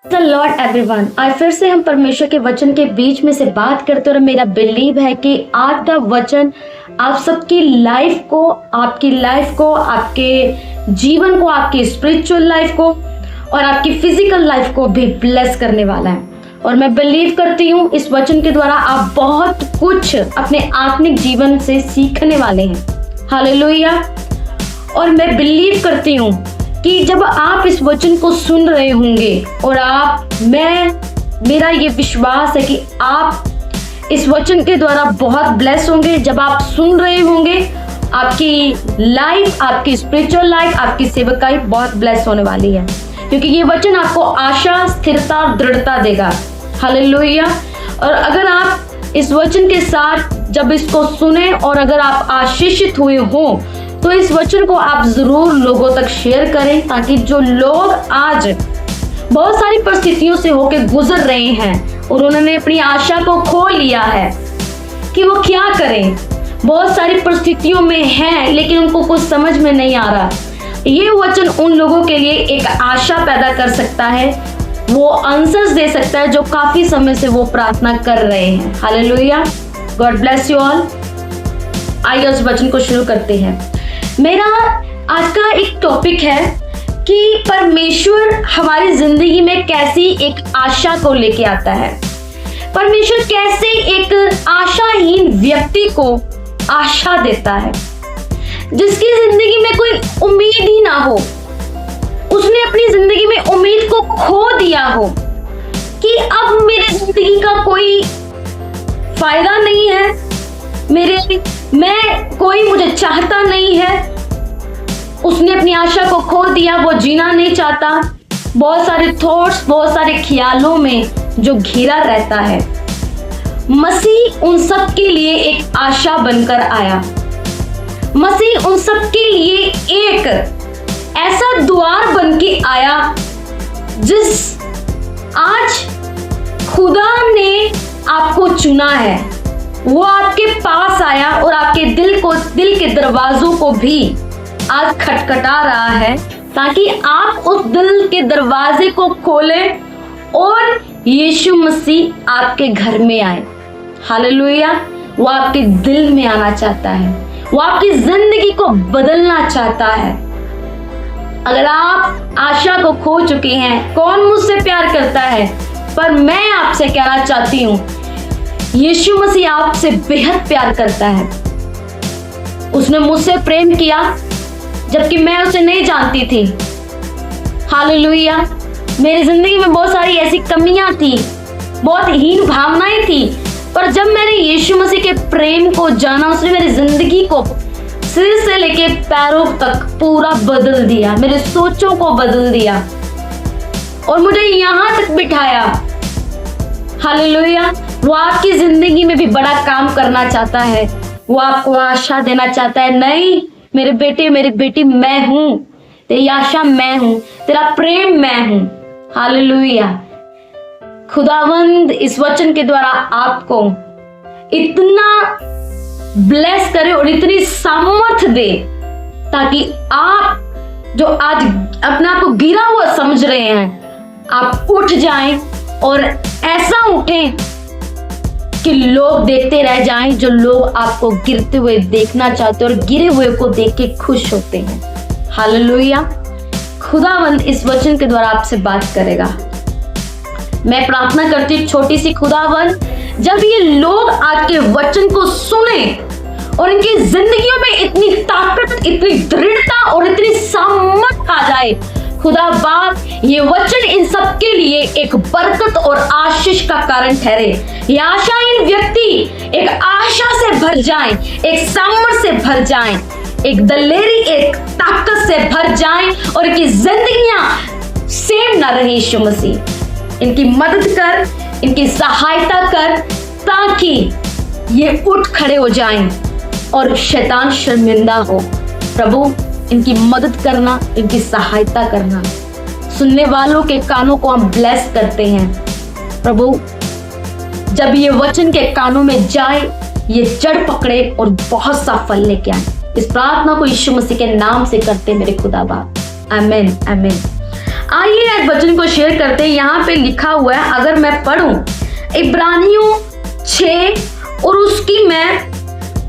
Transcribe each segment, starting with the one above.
The Lord everyone, आज फिर से हम परमेश्वर के वचन के बीच में से बात करते और मेरा बिलीव है कि आज का वचन आप सबकी लाइफ को, आपके जीवन को, आपकी स्पिरिचुअल लाइफ को और आपकी फिजिकल लाइफ को भी ब्लेस करने वाला है। और मैं बिलीव करती हूँ इस वचन के द्वारा आप बहुत कुछ अपने आत्मिक जीवन से सीखने वाले हैं। हालेलुया। और मैं बिलीव करती हूँ कि जब आप इस वचन को सुन रहे होंगे और मेरा ये विश्वास है कि आप इस वचन के द्वारा बहुत ब्लेस होंगे। जब आप सुन रहे होंगे आपकी लाइफ, आपकी स्पिरिचुअल लाइफ, आपकी सेवकाई बहुत ब्लेस होने वाली है, क्योंकि ये वचन आपको आशा, स्थिरता, दृढ़ता देगा। हालेलुया। और अगर आप इस वचन के साथ जब इसको सुने और अगर आप आशीषित हुए हो तो इस वचन को आप जरूर लोगों तक शेयर करें, ताकि जो लोग आज बहुत सारी परिस्थितियों से होकर गुजर रहे हैं और उन्होंने अपनी आशा को खो लिया है कि वो क्या करें, बहुत सारी परिस्थितियों में हैं लेकिन उनको कुछ समझ में नहीं आ रहा, ये वचन उन लोगों के लिए एक आशा पैदा कर सकता है, वो आंसर्स दे सकता है जो काफी समय से वो प्रार्थना कर रहे हैं। Hallelujah. God bless you all. आइए उस वचन को शुरू करते हैं। मेरा आज का एक टॉपिक है कि परमेश्वर हमारी जिंदगी में कैसी एक आशा को लेके आता है। परमेश्वर कैसे एक आशाहीन व्यक्ति को आशा देता है, जिसकी जिंदगी में कोई उम्मीद ही ना हो, उसने अपनी जिंदगी में उम्मीद को खो दिया हो कि अब मेरी जिंदगी का कोई फायदा नहीं है, कोई मुझे चाहता नहीं है। उसने अपनी आशा को खो दिया, वो जीना नहीं चाहता, बहुत सारे थॉट्स, बहुत सारे ख्यालों में जो घिरा रहता है। मसीह उन सब के लिए एक आशा बनकर आया। मसीह उन सब के लिए एक ऐसा द्वार बन के आया जिस आज खुदा ने आपको चुना है। वो आपके पास आया और आपके दिल के दरवाजों को भी आज खटखटा रहा है, ताकि आप उस दिल के दरवाजे को खोलें और यीशु मसीह आपके घर में आए। हालेलुया। वो आपके दिल में आना चाहता है, वो आपकी जिंदगी को बदलना चाहता है। अगर आप आशा को खो चुके हैं, कौन मुझसे प्यार करता है, पर मैं आपसे कहना चाहती हूँ यीशु मसीह आपसे बेहद प्यार करता है। उसने मुझसे प्रेम किया जबकि मैं उसे नहीं जानती थी। हालेलुया। मेरी जिंदगी में बहुत सारी ऐसी कमियां थी, बहुत हीन भावनाएं थी, पर जब मैंने यीशु मसीह के प्रेम को जाना, उसने मेरी जिंदगी को सिर से लेके पैरों तक पूरा बदल दिया, मेरे सोचों को बदल दिया और मुझे यहाँ तक बिठाया। हालेलुया। वो आपकी जिंदगी में भी बड़ा काम करना चाहता है, वो आपको आशा देना चाहता है। नहीं मेरे बेटे, मेरी बेटी, मैं हूं, तेरी आशा मैं हूं, तेरा प्रेम मैं हूं। हालेलुया। खुदावंद इस वचन के द्वारा आपको इतना ब्लेस करे और इतनी सामर्थ दे, ताकि आप जो आज अपने आप को गिरा हुआ समझ रहे हैं, आप उठ जाएं और ऐसा उठें कि लोग देखते रह जाएं, जो लोग आपको गिरते हुए देखना चाहते हैं और गिरे हुए को देख के खुश होते हैं। हालेलुया। खुदावंद इस वचन के द्वारा आपसे बात करेगा। मैं प्रार्थना करती हूँ छोटी सी, खुदावंद जब ये लोग आज के वचन को सुने और इनकी जिंदगियों में इतनी ताकत, इतनी दृढ़ता और इतनी सामर्थ आ जाए, खुदा बाप ये वचन इन सब के लिए एक बरकत और आशीष का कारण ठहरे। ये आशाहीन व्यक्ति एक आशा से भर जाएं, एक सामर्थ से भर जाएं, एक दलेरी, एक ताकत से भर जाएं और इनकी जिंदगियां सेम ना रहे। यीशु मसीह इनकी मदद कर, इनकी सहायता कर, ताकि ये उठ खड़े हो जाएं और शैतान शर्मिंदा हो। प्रभु इनकी मदद करना, इनकी सहायता करना। सुनने वालों के कानों को हम ब्लेस करते हैं प्रभु, जब ये वचन के कानों में जाए, ये जड़ पकड़े और बहुत सा फल लेके आए। इस प्रार्थना को यीशु मसीह के नाम से करते मेरे खुदा बाप। आमीन, आमीन। आइए आज वचन को शेयर करते हैं। यहाँ पे लिखा हुआ है, अगर मैं पढ़ूं इब्रानियों 6 और उसकी मैं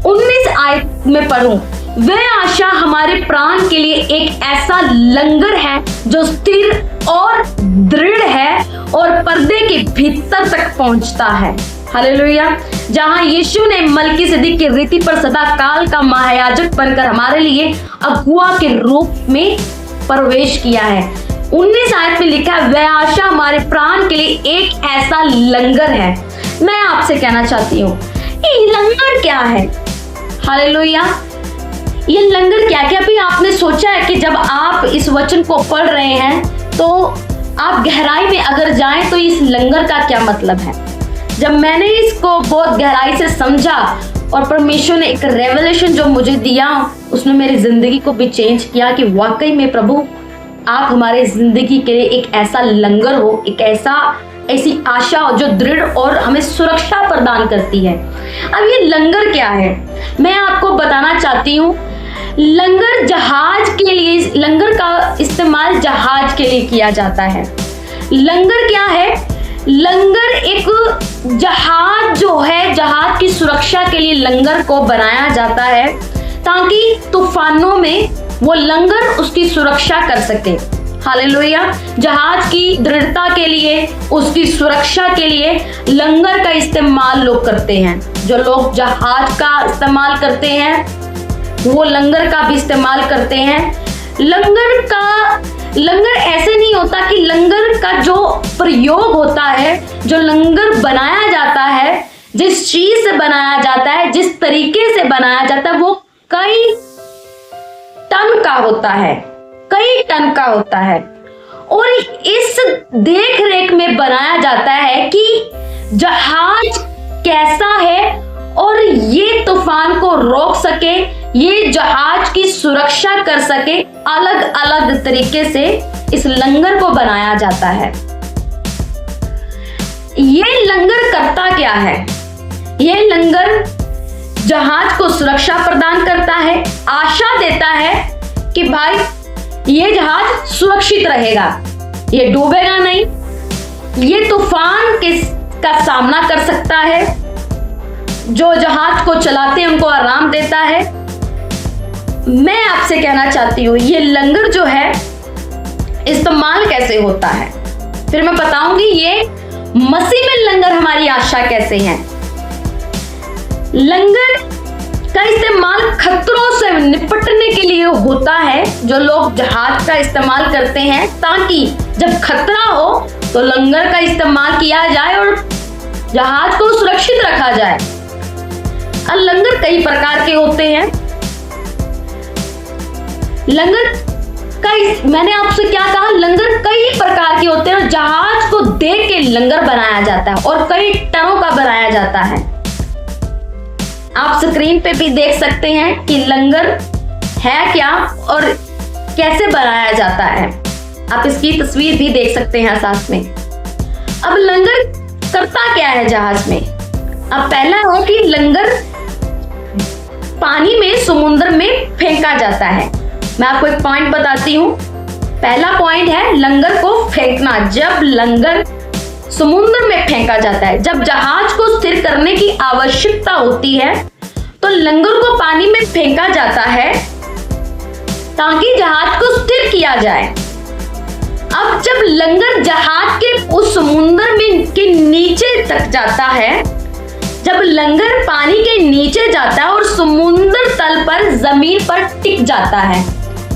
19 आयत में पढ़ूं, वह आशा हमारे प्राण के लिए एक ऐसा लंगर है जो स्थिर और दृढ़ है और पर्दे के भीतर तक पहुंचता है। हालेलुया। जहां यीशु ने मलकीसिदक की रीति पर सदा काल का महायाजक बनकर हमारे लिए अगुआ के रूप में प्रवेश किया है। 19 आयत में लिखा है, वह आशा हमारे प्राण के लिए एक ऐसा लंगर है। मैं आपसे कहना चाहती हूँ, ये लंगर क्या है? हालेलुया। ये लंगर क्या भी आपने सोचा है कि जब आप इस वचन को पढ़ रहे हैं तो आप गहराई में अगर जाएं तो इस लंगर का क्या मतलब है? जब मैंने इसको बहुत गहराई से समझा और परमेश्वर ने एक रेवलेशन जो मुझे दिया, उसने मेरी जिंदगी को भी चेंज किया कि वाकई में प्रभु आप हमारे जिंदगी के लिए एक ऐसा लंगर हो, एक ऐसी आशा हो जो दृढ़ और हमें सुरक्षा प्रदान करती है। अब ये लंगर क्या है मैं आपको बताना चाहती हूँ। लंगर जहाज के लिए, लंगर का इस्तेमाल जहाज के लिए किया जाता है। लंगर क्या है? लंगर एक जहाज जो है, जहाज की सुरक्षा के लिए लंगर को बनाया जाता है ताकि तूफानों में वो लंगर उसकी सुरक्षा कर सके। हालेलुया। जहाज की दृढ़ता के लिए, उसकी सुरक्षा के लिए लंगर का इस्तेमाल लोग करते हैं। जो लोग जहाज का इस्तेमाल करते हैं वो लंगर का भी इस्तेमाल करते हैं। लंगर ऐसे नहीं होता कि लंगर का जो प्रयोग होता है, जो लंगर बनाया जाता है, जिस चीज से बनाया जाता है, जिस तरीके से बनाया जाता है, वो कई टन का होता है, कई टन का होता है। और इस देख रेख में बनाया जाता है कि जहाज कैसा है और ये तूफान को रोक सके, ये जहाज की सुरक्षा कर सके। अलग अलग तरीके से इस लंगर को बनाया जाता है। ये लंगर करता क्या है? ये लंगर जहाज को सुरक्षा प्रदान करता है, आशा देता है कि भाई ये जहाज सुरक्षित रहेगा, ये डूबेगा नहीं, ये तूफान का सामना कर सकता है। जो जहाज को चलाते हैं उनको आराम देता है। मैं आपसे कहना चाहती हूँ ये लंगर जो है इस्तेमाल कैसे होता है, फिर मैं बताऊंगी ये मसीह में लंगर हमारी आशा कैसे है। लंगर का इस्तेमाल खतरों से निपटने के लिए होता है। जो लोग जहाज का इस्तेमाल करते हैं ताकि जब खतरा हो तो लंगर का इस्तेमाल किया जाए और जहाज को सुरक्षित रखा जाए। और लंगर कई प्रकार के होते हैं। लंगर मैंने आपसे क्या कहा? लंगर कई प्रकार के होते हैं और जहाज को देख के लंगर बनाया जाता है और कई टनों का बनाया जाता है। आप स्क्रीन पे भी देख सकते हैं कि लंगर है क्या और कैसे बनाया जाता है। आप इसकी तस्वीर भी देख सकते हैं साथ में। अब लंगर करता क्या है जहाज में? अब पहला है कि लंगर पानी में, समुद्र में फेंका जाता है। मैं आपको एक पॉइंट बताती हूँ। पहला पॉइंट है लंगर को फेंकना। जब लंगर समुद्र में फेंका जाता है, जब जहाज को स्थिर करने की आवश्यकता होती है तो लंगर को पानी में फेंका जाता है ताकि जहाज को स्थिर किया जाए। अब जब लंगर जहाज के उस समुद्र में के नीचे तक जाता है, जब लंगर पानी के नीचे जाता है और समुद्र तल पर, जमीन पर टिक जाता है।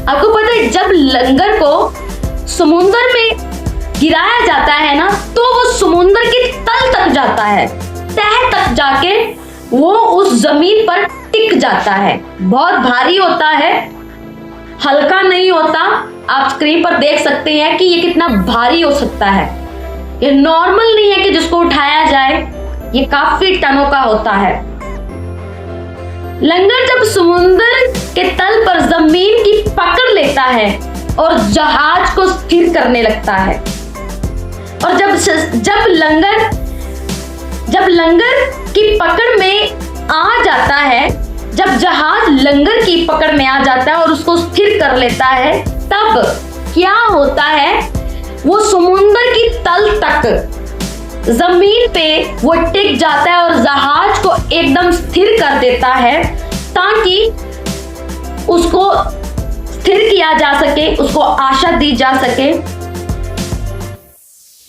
आपको पता है जब लंगर को समुद्र में गिराया जाता है ना, तो वो समुद्र के तल तक जाता है, तह तक जाके वो उस जमीन पर टिक जाता है। बहुत भारी होता है, हल्का नहीं होता। आप स्क्रीन पर देख सकते हैं कि ये कितना भारी हो सकता है। ये नॉर्मल नहीं है कि जिसको उठाया जाए, ये काफी टनों का होता है। लंगर जब समुद्र के तल पर जमीन की पकड़ लेता है और जहाज को स्थिर करने लगता है, और जब लंगर की पकड़ में आ जाता है, जब जहाज लंगर की पकड़ में आ जाता है और उसको स्थिर कर लेता है, तब क्या होता है वो समुंदर की तल तक जमीन पे वो टिक जाता है और जहाज को एकदम स्थिर कर देता है ताकि उसको स्थिर किया जा सके, उसको आशा दी जा सके,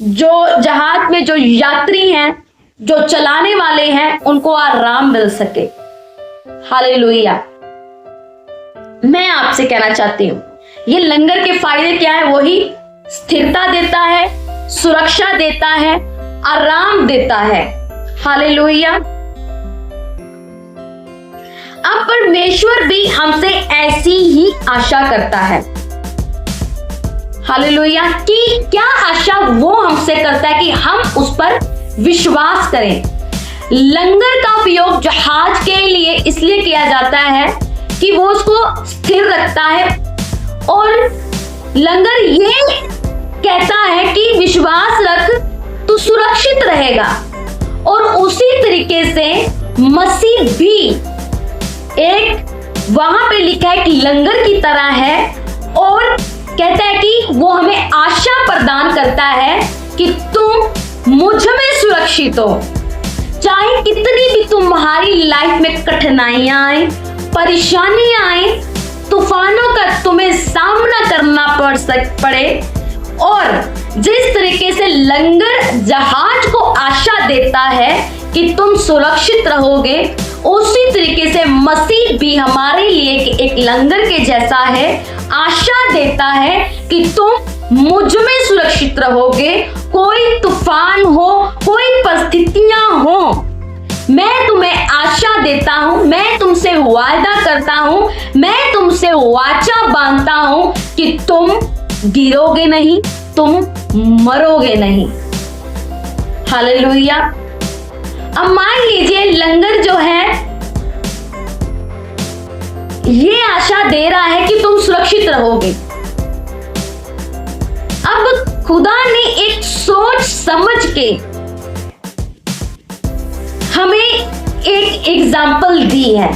जो जहाज में जो यात्री हैं, जो चलाने वाले हैं, उनको आराम मिल सके। हालेलुया। मैं आपसे कहना चाहती हूं, ये लंगर के फायदे क्या है? वही स्थिरता देता है, सुरक्षा देता है, आराम देता है। हालेलुया। अब परमेश्वर भी हमसे ऐसी ही आशा करता है। हालेलुया। कि क्या आशा वो हमसे करता है? कि हम उस पर विश्वास करें। लंगर का उपयोग जहाज के लिए इसलिए किया जाता है कि वो उसको स्थिर रखता है, और लंगर ये कहता है कि विश्वास रख, तू सुरक्षित रहेगा। और उसी तरीके से मसीह भी एक वहां पे लिखा है कि लंगर की तरह है, और कहता है कि वो हमें आशा प्रदान करता है कि तुम मुझ में सुरक्षित हो। चाहे कितनी भी तुम्हारी लाइफ में कठिनाइयां आए, परेशानियां आए, तूफानों का तुम्हें सामना करना पड़े, और जिस तरीके से लंगर जहाज को आशा देता है कि तुम सुरक्षित रहोगे, उसी तरीके से मसीह भी हमारे लिए एक लंगर के जैसा है, आशा देता है कि तुम मुझ में सुरक्षित रहोगे। कोई तूफान हो, कोई परिस्थितियां हो, मैं तुम्हें आशा देता हूं, मैं तुमसे वादा करता हूं, मैं तुमसे वाचा बांधता हूं कि तुम गिरोगे नहीं, तुम मरोगे नहीं। हालेलुया। अब मान लीजिए लंगर जो है ये आशा दे रहा है कि तुम सुरक्षित रहोगे। अब खुदा ने एक सोच समझ के हमें एक एग्जाम्पल दी है।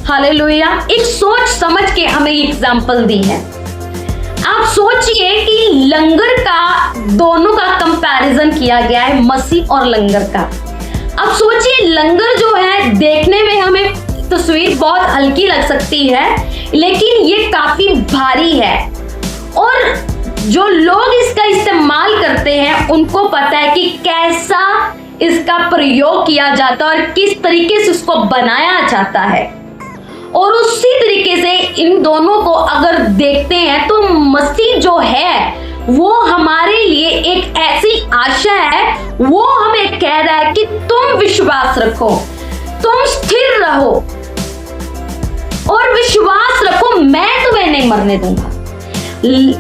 हालेलुया। एक सोच समझ के हमें एग्जाम्पल दी है। आप सोचिए कि लंगर का, दोनों का कंपैरिजन किया गया है, मसीह और लंगर का। अब सोचिए लंगर जो है देखने में हमें तस्वीर बहुत हल्की लग सकती है, लेकिन ये काफी भारी है, और जो लोग इसका इस्तेमाल करते हैं उनको पता है कि कैसा इसका प्रयोग किया जाता है और किस तरीके से उसको बनाया जाता है। और उसी तरीके से इन दोनों को अगर देखते हैं तो मसीह जो है वो हमारे लिए एक ऐसी आशा है, वो हमें कह रहा है कि तुम विश्वास रखो, तुम स्थिर रहो और विश्वास रखो, मैं तुम्हें नहीं मरने दूंगा।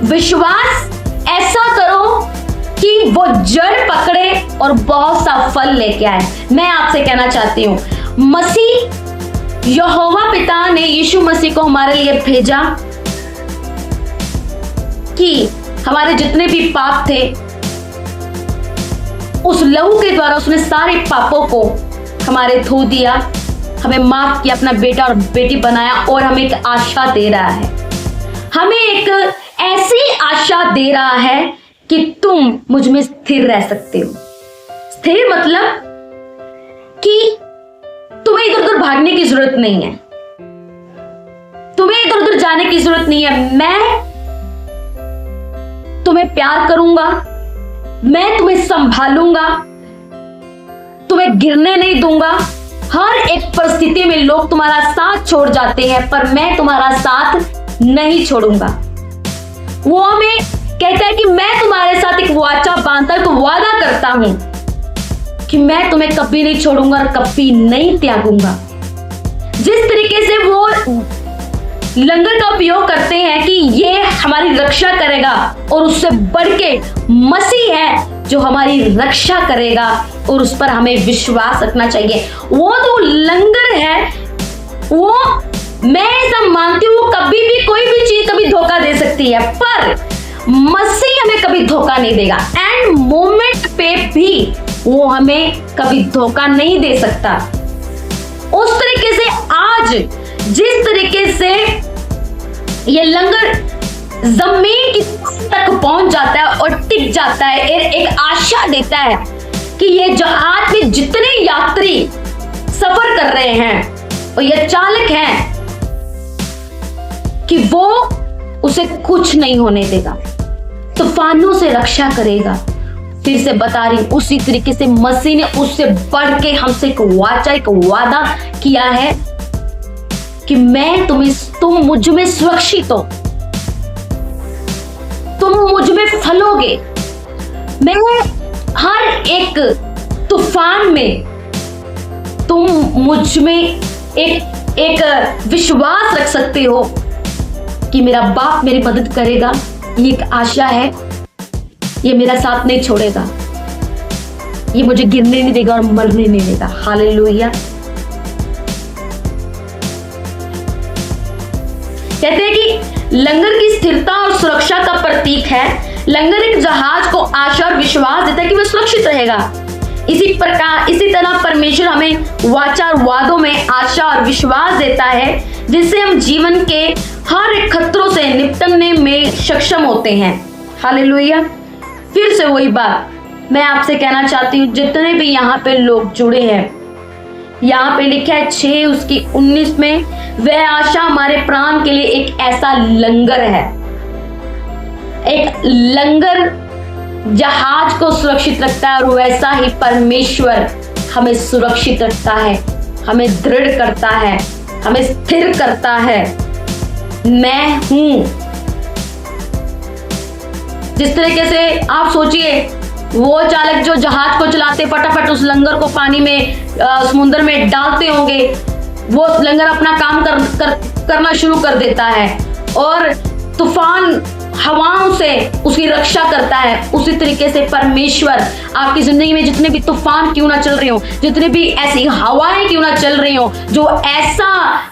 विश्वास ऐसा करो कि वो जड़ पकड़े और बहुत सा फल लेके आए। मैं आपसे कहना चाहती हूँ, मसीह यहोवा पिता ने यीशु मसीह को हमारे लिए भेजा कि हमारे जितने भी पाप थे उस लहू के द्वारा उसने सारे पापों को हमारे धो दिया, हमें माफ किया, अपना बेटा और बेटी बनाया, और हमें एक आशा दे रहा है। हमें एक ऐसी आशा दे रहा है कि तुम मुझ में स्थिर रह सकते हो। स्थिर मतलब कि तुम्हें इधर उधर भागने की जरूरत नहीं है, तुम्हें इधर उधर जाने की जरूरत नहीं है। मैं तुम्हें प्यार करूंगा, मैं तुम्हें संभालूंगा, तुम्हें गिरने नहीं दूंगा। हर एक परिस्थिति में लोग तुम्हारा साथ छोड़ जाते हैं, पर मैं तुम्हारा साथ नहीं छोड़ूंगा। वो हमें कहता है कि मैं तुम्हारे साथ एक वाचा बांधता हूं, तो वादा करता हूं कि मैं तुम्हें कभी नहीं छोड़ूंगा और कभी नहीं त्यागूंगा। जिस तरीके से वो लंगर का उपयोग करते हैं कि ये हमारी रक्षा करेगा, और उससे बढ़ के मसीह है जो हमारी रक्षा करेगा, और उस पर हमें विश्वास रखना चाहिए। वो तो लंगर है, वो मैं ऐसा मानती हूँ कभी भी कोई भी चीज कभी धोखा दे सकती है, पर मसीह हमें कभी धोखा नहीं देगा। एंड मोमेंट पे भी वो हमें कभी धोखा नहीं दे सकता। उस तरीके से आज जिस तरीके से ये लंगर जमीन की तक पहुंच जाता है और टिक जाता है, एक आशा देता है कि ये जहाज में जितने यात्री सफर कर रहे हैं और ये चालक हैं कि वो उसे कुछ नहीं होने देगा, तूफानों से रक्षा करेगा। फिर से बता रही, उसी तरीके से मसीह ने उससे बढ़ के हमसे एक वादा किया है कि तुम मुझ में सुरक्षित हो, तुम मुझ में फलोगे। मैं हर एक तूफान में तुम मुझ में एक विश्वास रख सकते हो कि मेरा बाप मेरी मदद करेगा। ये एक आशा है, ये मेरा साथ नहीं छोड़ेगा, ये मुझे गिरने नहीं देगा और मरने नहीं देगा। हालेलुया। कहते हैं कि लंगर की स्थिरता और सुरक्षा का प्रतीक है। लंगर एक जहाज को आशा और विश्वास देता है कि वह सुरक्षित रहेगा। इसी तरह परमेश्वर हमें वाचा और वादों में आशा और विश्वास देता है, जिससे हम जीवन के हर एक खतरों से निपटने में सक्षम होते हैं। हालेलुया। फिर से वही बात मैं आपसे कहना चाहती हूँ, जितने भी यहाँ पे लोग जुड़े हैं, यहाँ पे लिखा है 6:19 में, वह आशा हमारे प्राण के लिए एक ऐसा लंगर है। एक लंगर जहाज को सुरक्षित रखता है और वैसा ही परमेश्वर हमें सुरक्षित रखता है, हमें दृढ़ करता है, हमें स्थिर करता है। मैं हूं। जिस तरीके से आप सोचिए, वो चालक जो जहाज को चलाते फटाफट उस लंगर को पानी में समुद्र में डालते होंगे, वो लंगर अपना काम करना शुरू कर देता है और तूफान हवाओं से उसकी रक्षा करता है। उसी तरीके से परमेश्वर आपकी जिंदगी में जितने भी तूफान क्यों ना चल रहे हो, जितने भी ऐसी हवाएं क्यों ना चल रही हो, जो ऐसा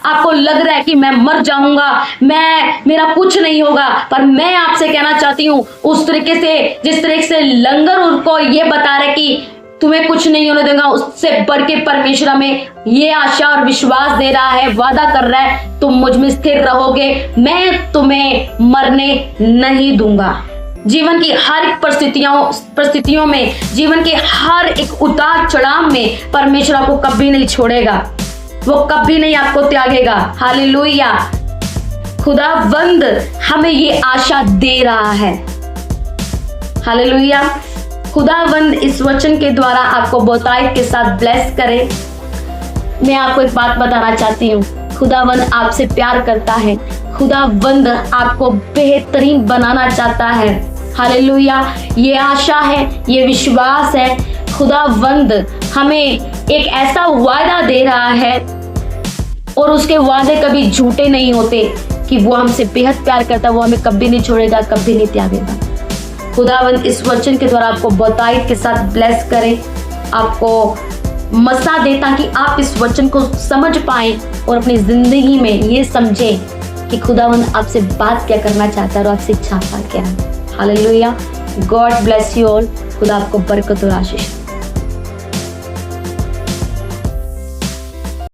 आपको लग रहा है कि मैं मर जाऊंगा, मेरा कुछ नहीं होगा, पर मैं आपसे कहना चाहती हूँ, उस तरीके से जिस तरीके से लंगर उनको ये बता रहा है कि तुम्हें कुछ नहीं होने देगा, उससे बढ़ के परमेश्वर हमें ये आशा और विश्वास दे रहा है, वादा कर रहा है, तुम मुझ में स्थिर रहोगे, मैं तुम्हें मरने नहीं दूंगा। जीवन की हर एक परिस्थितियों में, जीवन के हर एक उतार चढ़ाव में परमेश्वर आपको कभी नहीं छोड़ेगा, वो कभी नहीं आपको त्यागेगा। हालेलुया। खुदावंद हमें ये आशा दे रहा है। हालेलुया। खुदावंद इस वचन के द्वारा आपको बहुतायत के साथ ब्लेस करे। मैं आपको एक बात बताना चाहती हूँ, खुदावंद आपसे प्यार करता है, खुदावंद आपको बेहतरीन बनाना चाहता है। हालेलुया। ये आशा है, ये विश्वास है। खुदावंद हमें एक ऐसा वादा दे रहा है और उसके वादे कभी झूठे नहीं होते कि वो हमसे बेहद प्यार करता है, वो हमें कभी नहीं छोड़ेगा, कभी नहीं त्यागेगा। खुदावंद इस वचन के द्वारा आपको बहुतायत के साथ ब्लेस करे, आपको मसा दे ताकि आप इस वचन को समझ पाएं और अपनी जिंदगी में ये समझें कि खुदावंद आपसे बात क्या करना चाहता है और आपसे चाहता क्या है। Hallelujah. God bless you all. खुदा आपको बरकत और आशीष